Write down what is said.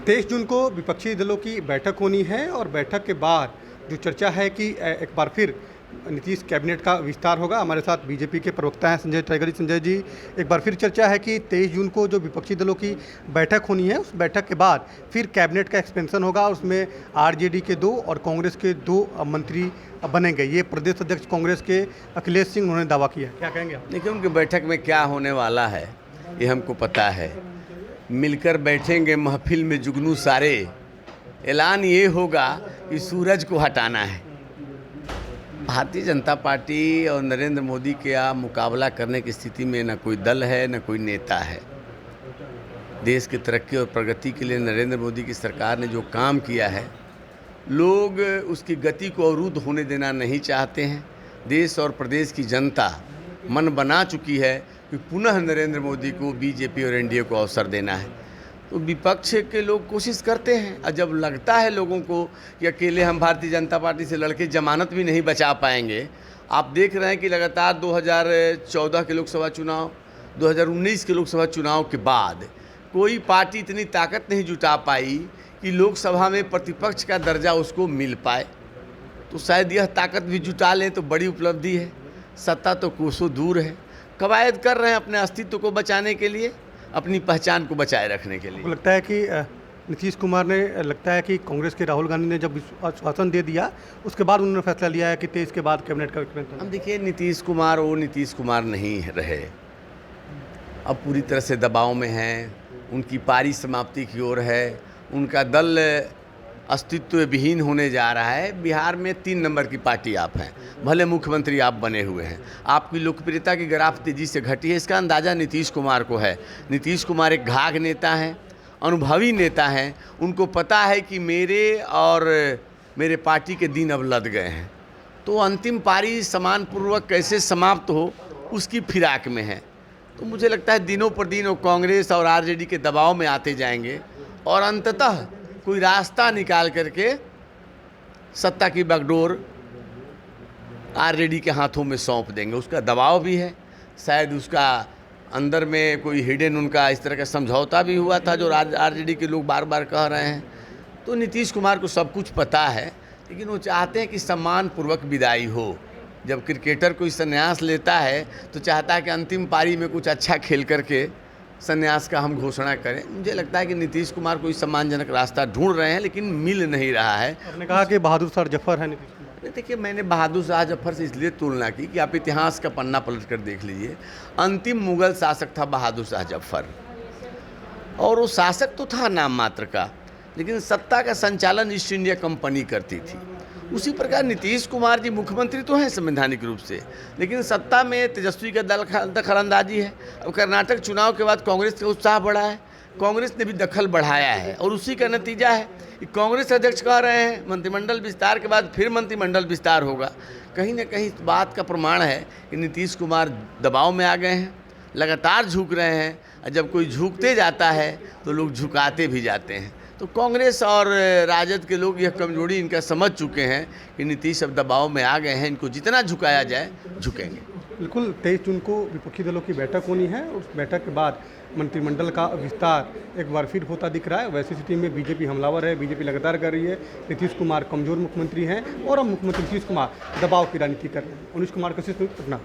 23 जून को विपक्षी दलों की बैठक होनी है और बैठक के बाद जो चर्चा है कि एक बार फिर नीतीश कैबिनेट का विस्तार होगा। हमारे साथ बीजेपी के प्रवक्ता हैं संजय टाइगर। संजय जी, एक बार फिर चर्चा है कि 23 जून को जो विपक्षी दलों की बैठक होनी है, उस बैठक के बाद फिर कैबिनेट का एक्सपेंशन होगा। उसमें आरजेडी के 2 और कांग्रेस के 2 मंत्री बनेंगे। ये प्रदेश अध्यक्ष कांग्रेस के अखिलेश सिंह उन्होंने दावा किया। क्या कहेंगे आप? देखिए, उनकी बैठक में क्या होने वाला है ये हमको पता है। मिलकर बैठेंगे महफिल में जुगनू सारे, ऐलान ये होगा कि सूरज को हटाना है। भारतीय जनता पार्टी और नरेंद्र मोदी का मुकाबला करने की स्थिति में न कोई दल है, न कोई नेता है। देश की तरक्की और प्रगति के लिए नरेंद्र मोदी की सरकार ने जो काम किया है, लोग उसकी गति को अवरुद्ध होने देना नहीं चाहते हैं। देश और प्रदेश की जनता मन बना चुकी है कि पुनः नरेंद्र मोदी को, बीजेपी और एनडीए को अवसर देना है। तो विपक्ष के लोग कोशिश करते हैं, और जब लगता है लोगों को कि अकेले हम भारतीय जनता पार्टी से लड़के जमानत भी नहीं बचा पाएंगे। आप देख रहे हैं कि लगातार 2014 के लोकसभा चुनाव, 2019 के लोकसभा चुनाव के बाद कोई पार्टी इतनी ताकत नहीं जुटा पाई कि लोकसभा में प्रतिपक्ष का दर्जा उसको मिल पाए। तो शायद यह ताकत भी जुटा लें तो बड़ी उपलब्धि है। सत्ता तो कोसों दूर है। कवायद कर रहे हैं अपने अस्तित्व को बचाने के लिए, अपनी पहचान को बचाए रखने के लिए। लगता है कि नीतीश कुमार ने, लगता है कि कांग्रेस के राहुल गांधी ने जब आश्वासन दे दिया, उसके बाद उन्होंने फैसला लिया है कि 23 के बाद कैबिनेट का एक्सपेंशन। हम देखिए, नीतीश कुमार वो नीतीश कुमार नहीं रहे। अब पूरी तरह से दबाव में हैं। उनकी पारी समाप्ति की ओर है। उनका दल अस्तित्व विहीन होने जा रहा है। बिहार में 3 नंबर की पार्टी आप हैं, भले मुख्यमंत्री आप बने हुए हैं। आपकी लोकप्रियता की ग्राफ तेज़ी से घटी है। इसका अंदाज़ा नीतीश कुमार को है। नीतीश कुमार एक घाघ नेता हैं, अनुभवी नेता हैं। उनको पता है कि मेरे और मेरे पार्टी के दिन अब लद गए हैं, तो अंतिम पारी सम्मानपूर्वक कैसे समाप्त हो उसकी फिराक में है। तो मुझे लगता है दिनों पर दिन वो कांग्रेस और आरजेडी के दबाव में आते जाएंगे और अंततः कोई रास्ता निकाल करके सत्ता की बागडोर आरजेडी के हाथों में सौंप देंगे। उसका दबाव भी है। शायद उसका अंदर में कोई हिडन उनका इस तरह का समझौता भी हुआ था जो आरजेडी के लोग बार बार कह रहे हैं। तो नीतीश कुमार को सब कुछ पता है, लेकिन वो चाहते हैं कि सम्मानपूर्वक विदाई हो। जब क्रिकेटर कोई संन्यास लेता है तो चाहता है कि अंतिम पारी में कुछ अच्छा खेल करके संन्यास का हम घोषणा करें। मुझे लगता है कि नीतीश कुमार कोई सम्मानजनक रास्ता ढूंढ रहे हैं, लेकिन मिल नहीं रहा है। आपने कहा कि बहादुर शाह जफर है नीतीश कुमार। देखिए, मैंने बहादुर शाह जफर से इसलिए तुलना की कि आप इतिहास का पन्ना पलट कर देख लीजिए। अंतिम मुगल शासक था बहादुर शाह जफर, और वो शासक तो था नाम मात्र का, लेकिन सत्ता का संचालन ईस्ट इंडिया कंपनी करती थी। उसी प्रकार नीतीश कुमार जी मुख्यमंत्री तो हैं संवैधानिक रूप से, लेकिन सत्ता में तेजस्वी का दखलंदाजी है। अब कर्नाटक चुनाव के बाद कांग्रेस का उत्साह बढ़ा है, कांग्रेस ने भी दखल बढ़ाया है, और उसी का नतीजा है कि कांग्रेस अध्यक्ष कह रहे हैं मंत्रिमंडल विस्तार के बाद फिर मंत्रिमंडल विस्तार होगा। कहीं ना कहीं इस बात का प्रमाण है कि नीतीश कुमार दबाव में आ गए हैं, लगातार झुक रहे हैं, और जब कोई झुकते जाता है तो लोग झुकाते भी जाते हैं। तो कांग्रेस और राजद के लोग यह कमजोरी इनका समझ चुके हैं कि नीतीश अब दबाव में आ गए हैं, इनको जितना झुकाया जाए झुकेंगे। बिल्कुल, 23 जून को विपक्षी दलों की बैठक होनी है। उस बैठक के बाद मंत्रिमंडल का विस्तार एक बार फिर होता दिख रहा है। वैसी स्थिति में बीजेपी हमलावर है, बीजेपी लगातार कर रही है। नीतीश कुमार कमजोर मुख्यमंत्री हैं और अब मुख्यमंत्री नीतीश कुमार दबाव की राजनीति कर रहे हैं। उनीश कुमार कशिश, पटना।